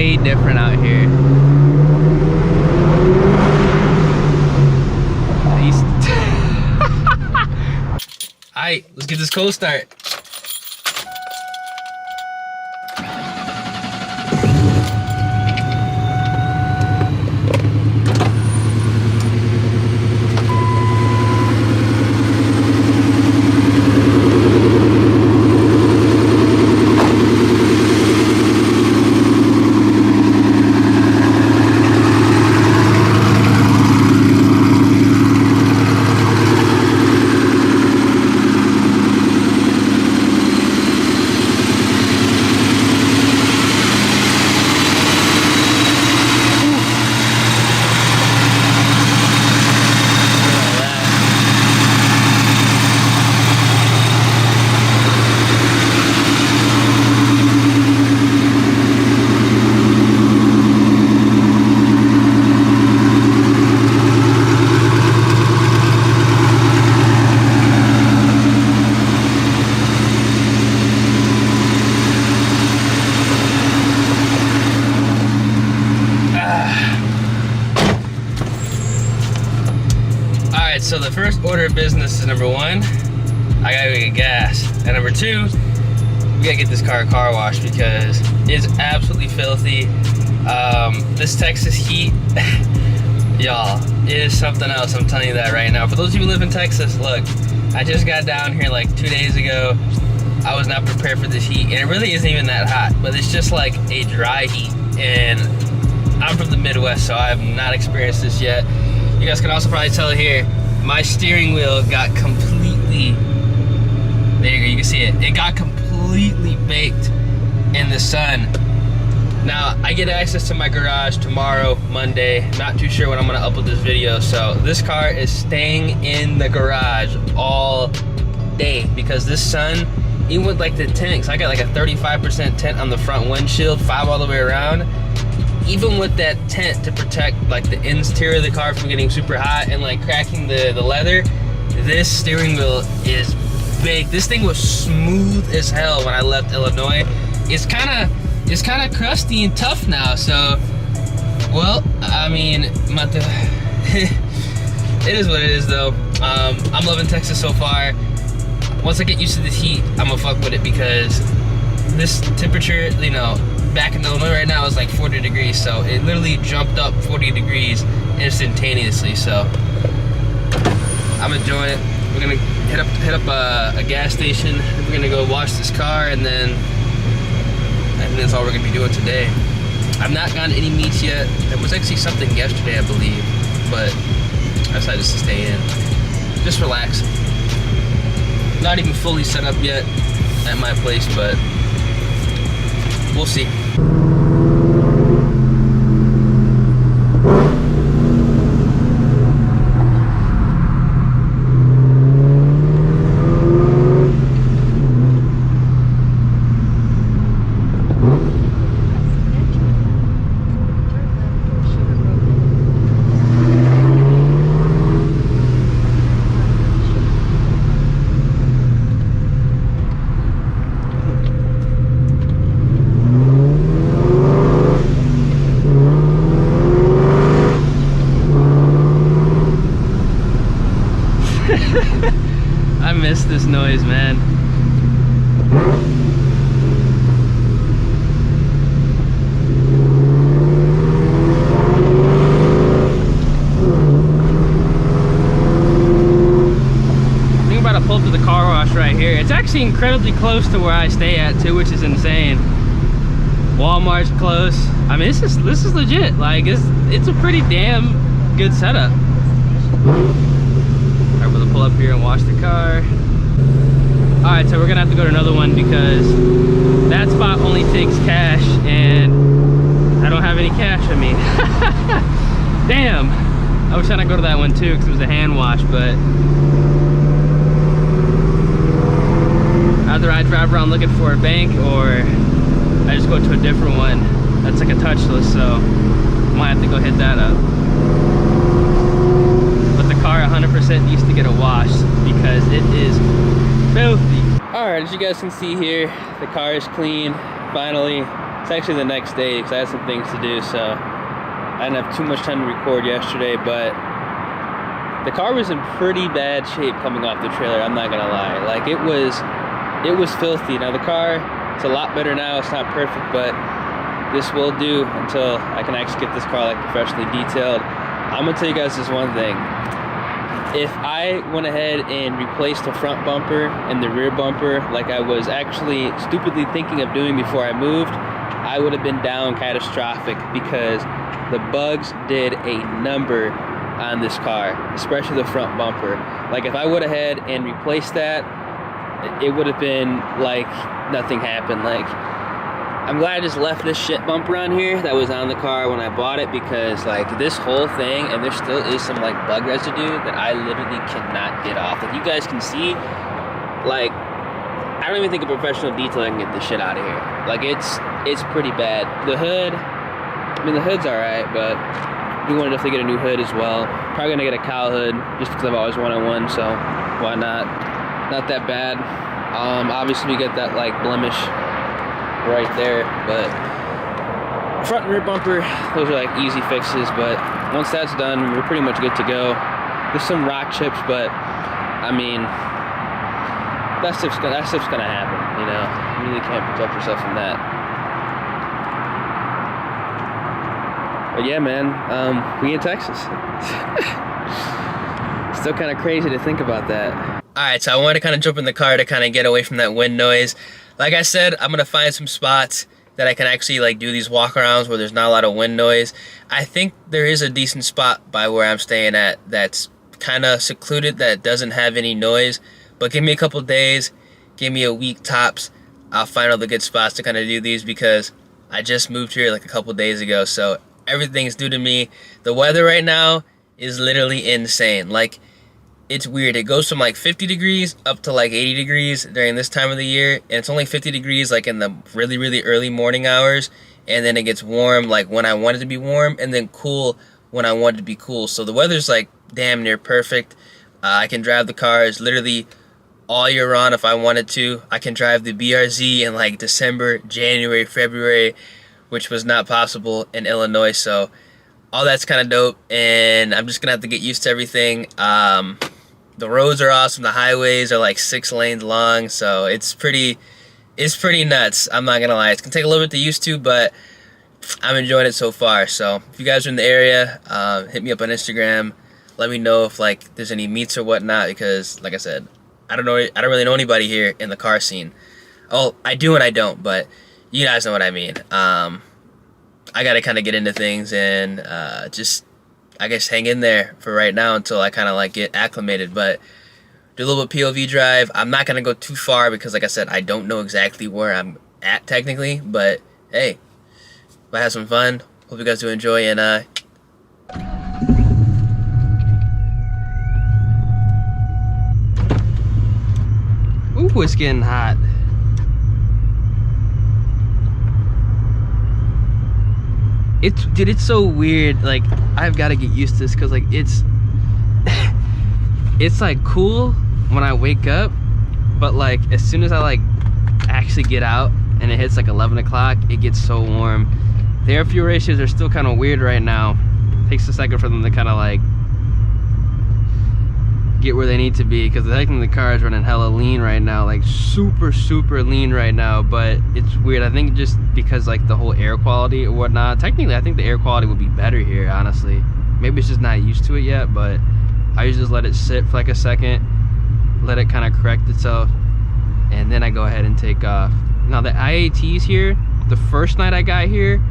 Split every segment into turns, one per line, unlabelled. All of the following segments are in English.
way different out here. Alright, let's get this cold start. So the first order of business is, number one, I gotta get gas, and number two, we gotta get this car a car wash because it's absolutely filthy. This Texas heat, y'all, it is something else. I'm telling you that right now. For those of you who live in Texas, look, I just got down here like 2 days ago. I was not prepared for this heat, and it really isn't even that hot, but it's just like a dry heat, and I'm from the Midwest, so I have not experienced this yet. You guys can also probably tell here, my steering wheel got completely, there you go, you can see it. It got completely baked in the sun. Now, I get access to my garage tomorrow, Monday. Not too sure when I'm gonna upload this video. So this car is staying in the garage all day because this sun, even with like the tint, I got like a 35% tint on the front windshield, 5 all the way around. Even with that tent to protect like the interior of the car from getting super hot and like cracking the leather, this steering wheel is big. This thing was smooth as hell when I left Illinois. It's kind of crusty and tough now. So, well, I mean, it is what it is though. I'm loving Texas so far. Once I get used to the heat, I'm gonna fuck with it because this temperature, you know, back in Illinois right now is like 40 degrees, so it literally jumped up 40 degrees instantaneously. So I'm enjoying it. We're gonna hit up a gas station. We're gonna go wash this car, and then that's all we're gonna be doing today. I've not gotten any meats yet. There was actually something yesterday, I believe, but I decided just to stay in, just relax. Not even fully set up yet at my place, but we'll see. I miss this noise, man. I think I'm about to pull up to the car wash right here. It's actually incredibly close to where I stay at too, which is insane. Walmart's close. I mean, this is legit. Like, it's a pretty damn good setup. Alright, we'll pull up here and wash the car. Alright, so we're gonna have to go to another one because that spot only takes cash and I don't have any cash on me. Damn! I was trying to go to that one too because it was a hand wash, but either I drive around looking for a bank or I just go to a different one that's like a touchless, so I might have to go hit that up. But the car 100% needs to get a wash because it is filthy. Alright, as you guys can see here, the car is clean, finally. It's actually the next day because I had some things to do, so I didn't have too much time to record yesterday, but the car was in pretty bad shape coming off the trailer, I'm not gonna lie. Like, it was filthy. Now the car, it's a lot better now, it's not perfect, but this will do until I can actually get this car like professionally detailed. I'm gonna tell you guys this one thing. If I went ahead and replaced the front bumper and the rear bumper like I was actually stupidly thinking of doing before I moved, I would have been down catastrophic because the bugs did a number on this car, especially the front bumper. Like, if I would have had and replaced that, it would have been like nothing happened. Like, I'm glad I just left this shit bumper on here that was on the car when I bought it, because like this whole thing, and there still is some like bug residue that I literally cannot get off. Like, you guys can see, like, I don't even think a professional detailer can get this shit out of here. Like, it's pretty bad. The hood, I mean, the hood's alright, but we want to definitely get a new hood as well. Probably gonna get a cowl hood just because I've always wanted one, so why not? Not that bad. Obviously we get that like blemish right there, but front and rear bumper, those are like easy fixes, but once that's done, we're pretty much good to go. There's some rock chips, but I mean, that stuff's gonna happen, you know. You really can't protect yourself from that. But yeah, man, we in Texas. Still kind of crazy to think about that. All right, so I wanted to kind of jump in the car to kind of get away from that wind noise. Like I said, I'm gonna find some spots that I can actually like do these walk-arounds where there's not a lot of wind noise. I think there is a decent spot by where I'm staying at that's kind of secluded, that doesn't have any noise. But give me a couple days, give me a week tops, I'll find all the good spots to kind of do these, because I just moved here like a couple days ago, so everything's new to me. The weather right now is literally insane. Like, it's weird. It goes from like 50 degrees up to like 80 degrees during this time of the year, and it's only 50 degrees like in the really, really early morning hours, and then it gets warm like when I want it to be warm, and then cool when I want it to be cool. So the weather's like damn near perfect. I can drive the cars literally all year round if I wanted to. I can drive the BRZ in like December, January, February, which was not possible in Illinois. So all that's kind of dope, and I'm just gonna have to get used to everything. The roads are awesome. The highways are like 6 lanes long, so it's pretty nuts. I'm not gonna lie. It's gonna take a little bit to used to, but I'm enjoying it so far. So if you guys are in the area, hit me up on Instagram. Let me know if like there's any meets or whatnot, because like I said, I don't really know anybody here in the car scene. Oh, I do and I don't, but you guys know what I mean. I gotta kind of get into things and just, I guess, hang in there for right now until I kind of like get acclimated. But do a little bit POV drive. I'm not gonna go too far because, like I said, I don't know exactly where I'm at technically. But hey, I had some fun. Hope you guys do enjoy, and ooh, it's getting hot. Dude, it's so weird. Like, I've got to get used to this, because like it's like cool when I wake up, but like as soon as I like actually get out and it hits like 11 o'clock, it gets so warm. The air fuel ratios are still kind of weird right now. It takes a second for them to kind of like get where they need to be, because I think the car is running hella lean right now, like super lean right now. But it's weird. I think just because like the whole air quality or whatnot, technically I think the air quality would be better here, honestly. Maybe it's just not used to it yet, but I usually just let it sit for like a second, let it kind of correct itself, and then I go ahead and take off. Now the IATs here, the first night I got here,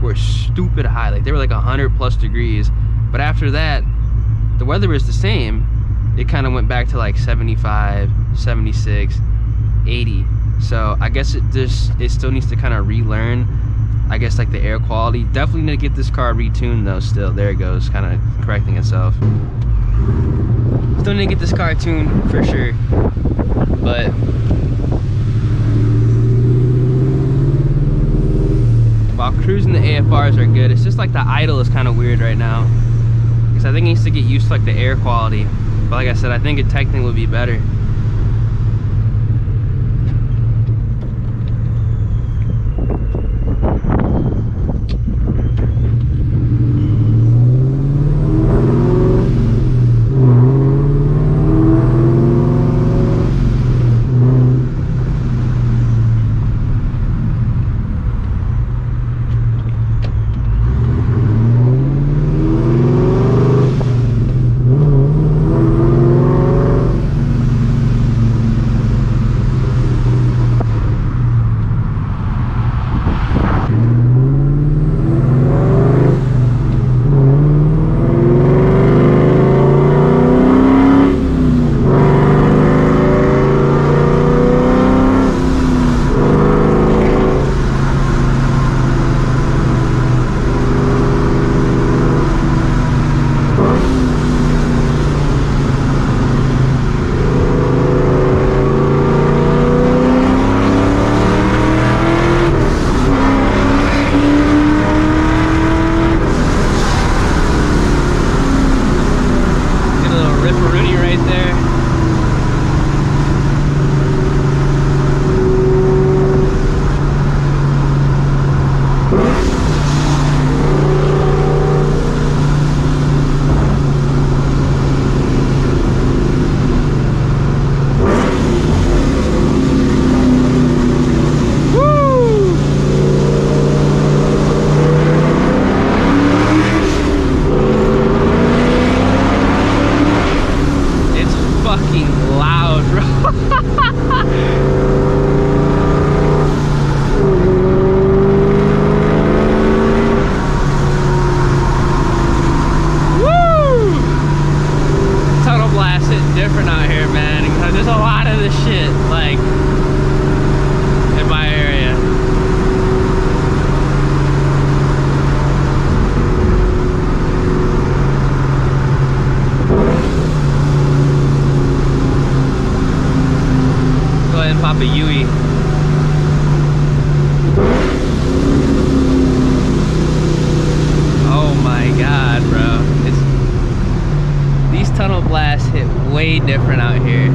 were stupid high. Like, they were like 100+ degrees, but after that the weather was the same. It kind of went back to like 75, 76, 80. So I guess it still needs to kind of relearn, I guess, like the air quality. Definitely need to get this car retuned though still. There it goes, kind of correcting itself. Still need to get this car tuned for sure. But while cruising, the AFRs are good. It's just like the idle is kind of weird right now, because I think it needs to get used to like the air quality. But like I said, I think it technically would be better. different out here.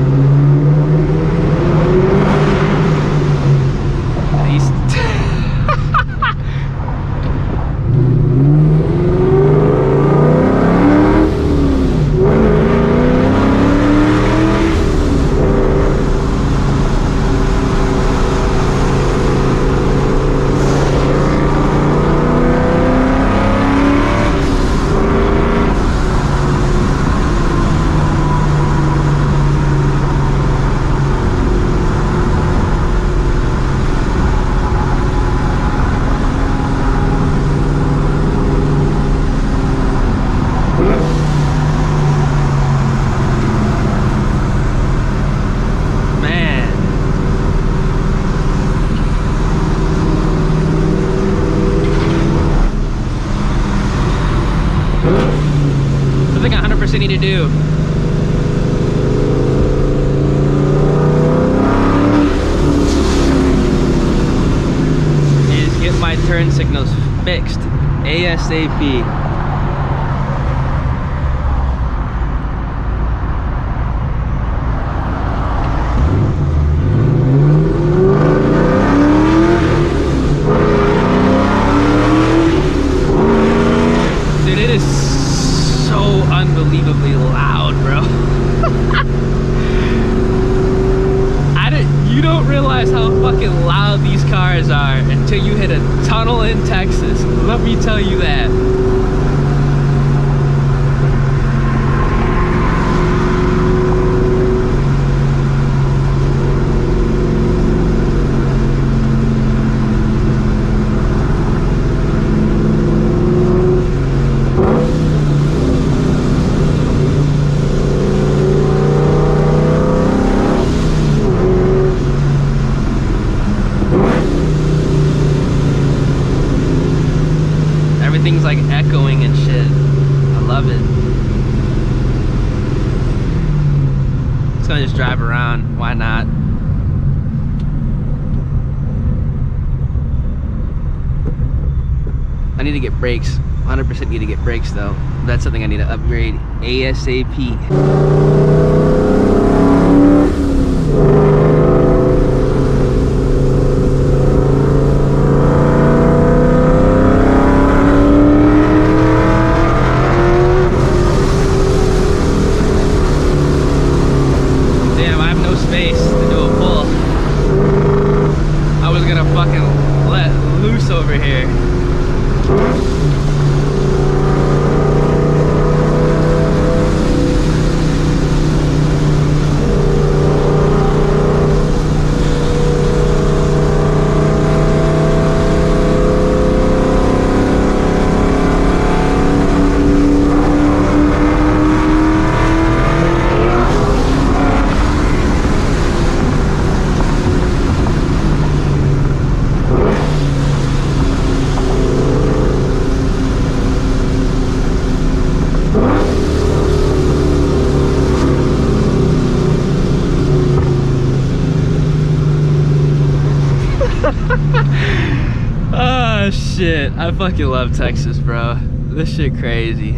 Need to do. Is get my turn signals fixed ASAP. Dude, it is so unbelievably loud, bro. You don't realize how fucking loud these cars are until you hit a tunnel in Texas. Let me tell you that. Everything's like echoing and shit. I love it. Just gonna just drive around. Why not? I need to get brakes. 100% need to get brakes though. That's something I need to upgrade ASAP. Over here. Oh shit, I fucking love Texas, bro. This shit crazy.